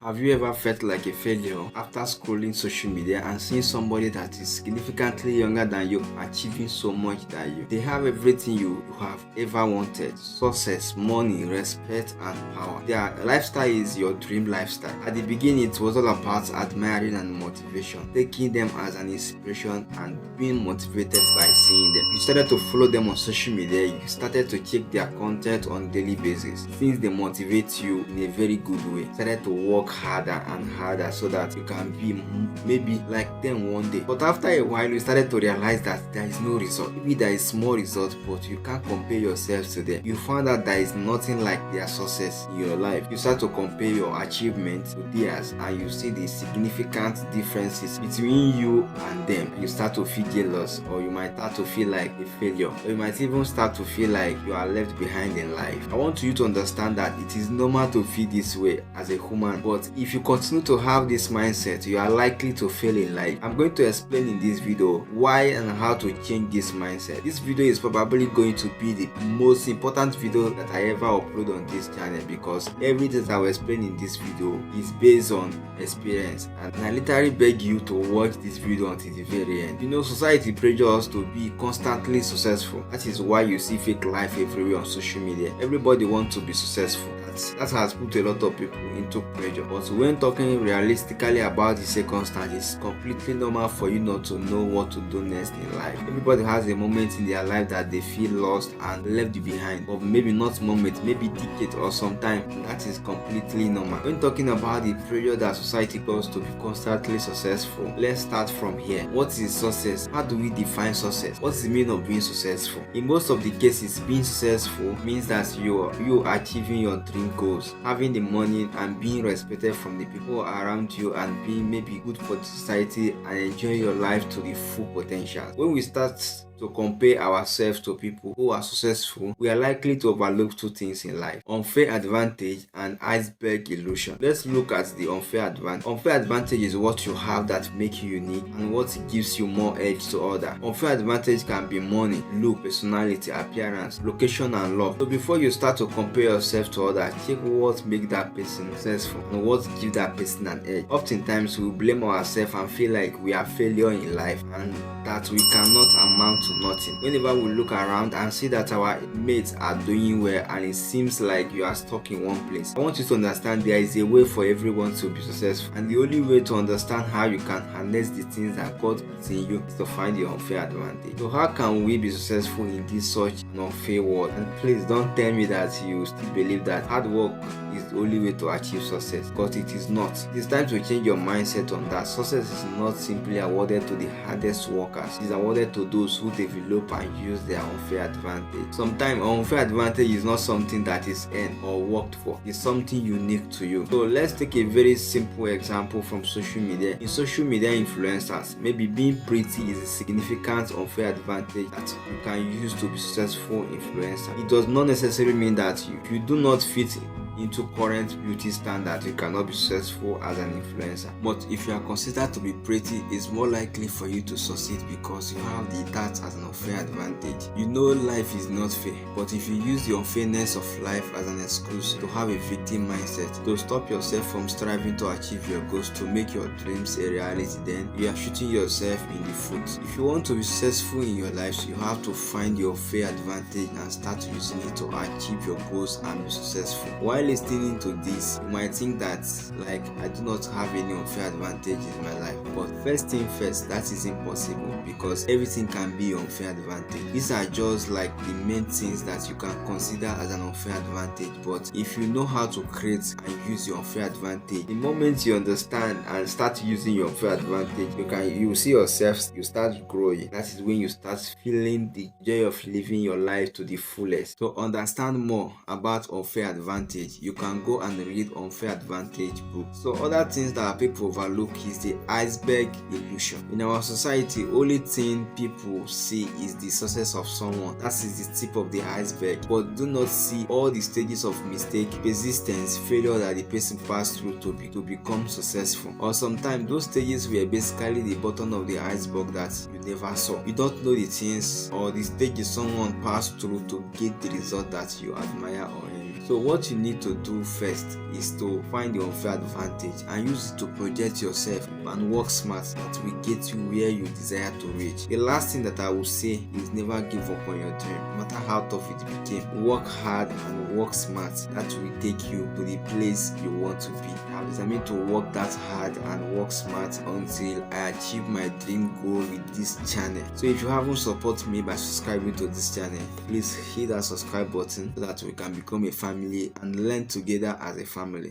Have you ever felt like a failure after scrolling social media and seeing somebody that is significantly younger than you achieving so much than you? They have everything you have ever wanted: success, money, respect, and power. Their lifestyle is your dream lifestyle. At the beginning, it was all about admiring and motivation, taking them as an inspiration and being motivated by seeing them. You started to follow them on social media, you started to check their content on a daily basis. Since they motivate you in a very good way, you started to work harder and harder so that you can be maybe like them one day. But after a while, you started to realize that there is no result. Maybe there is small result, but you can't compare yourself to them. You found out there is nothing like their success in your life. You start to compare your achievements to theirs, and you see the significant differences between you and them. You start to feel jealous, or you might start to feel like a failure, or you might even start to feel like you are left behind in life. I want you to understand that it is normal to feel this way as a human, but if you continue to have this mindset, you are likely to fail in life. I'm going to explain in this video why and how to change this mindset. This video is probably going to be the most important video that I ever upload on this channel, because everything that I will explain in this video is based on experience, and I literally beg you to watch this video until the very end. You know, society pressures us to be constantly successful. That is why you see fake life everywhere on social media. Everybody wants to be successful. That has put a lot of people into pressure. But when talking realistically about the circumstances, it's completely normal for you not to know what to do next in life. Everybody has a moment in their life that they feel lost and left behind, or maybe not moment, maybe decade or sometime. That is completely normal. When talking about the pressure that society puts to be constantly successful, let's start from here. What is success? How do we define success? What's the meaning of being successful? In most of the cases, being successful means that you are achieving your dream goals, having the money and being respected from the people around you, and being maybe good for the society and enjoying your life to the full potential. When we start to compare ourselves to people who are successful, we are likely to overlook two things in life: unfair advantage and iceberg illusion. Let's look at the unfair advantage. Unfair advantage is what you have that makes you unique and what gives you more edge to others. Unfair advantage can be money, look, personality, appearance, location, and love. So before you start to compare yourself to others, check what makes that person successful and what gives that person an edge. Oftentimes we blame ourselves and feel like we are failure in life and that we cannot amount to nothing. Whenever we look around and see that our mates are doing well and it seems like you are stuck in one place, I want you to understand there is a way for everyone to be successful, and the only way to understand how you can harness the things that God puts in you is to find the unfair advantage. So how can we be successful in this such an unfair world? And please don't tell me that you still believe that hard work is the only way to achieve success, because it is not. It is time to change your mindset on that. Success is not simply awarded to the hardest workers. It is awarded to those who develop and use their unfair advantage. Sometimes unfair advantage is not something that is earned or worked for. It's something unique to you. So let's take a very simple example from social media. In social media influencers, maybe being pretty is a significant unfair advantage that you can use to be successful influencer. It does not necessarily mean that if you do not fit into current beauty standards, you cannot be successful as an influencer. But if you are considered to be pretty, it's more likely for you to succeed because you have that as an unfair advantage. You know life is not fair, but if you use the unfairness of life as an excuse to have a victim mindset, to stop yourself from striving to achieve your goals, to make your dreams a reality, then you are shooting yourself in the foot. If you want to be successful in your life, you have to find your fair advantage and start using it to achieve your goals and be successful. While listening to this, you might think that like I do not have any unfair advantage in my life. But first thing first, that is impossible, because everything can be unfair advantage. These are just like the main things that you can consider as an unfair advantage. But if you know how to create and use your unfair advantage, the moment you understand and start using your unfair advantage, you see yourself, you start growing. That is when you start feeling the joy of living your life to the fullest. To understand more about unfair advantage, you can go and read unfair advantage book. So other things that people overlook is the iceberg illusion. In our society, only thing people see is the success of someone. That is the tip of the iceberg, but do not see all the stages of mistake, persistence, failure that the person passed through to become successful. Or sometimes those stages were basically the bottom of the iceberg that you never saw. You don't know the things or the stages someone passed through to get the result that you admire or envy. So what you need to do first is to find the unfair advantage and use it to project yourself and work smart that will get you where you desire to reach. The last thing that I will say is never give up on your dream, no matter how tough it became. Work hard and work smart. That will take you to the place you want to be. I'm determined to work that hard and work smart until I achieve my dream goal with this channel. So if you haven't supported me by subscribing to this channel, please hit that subscribe button so that we can become a family and learn together as a family.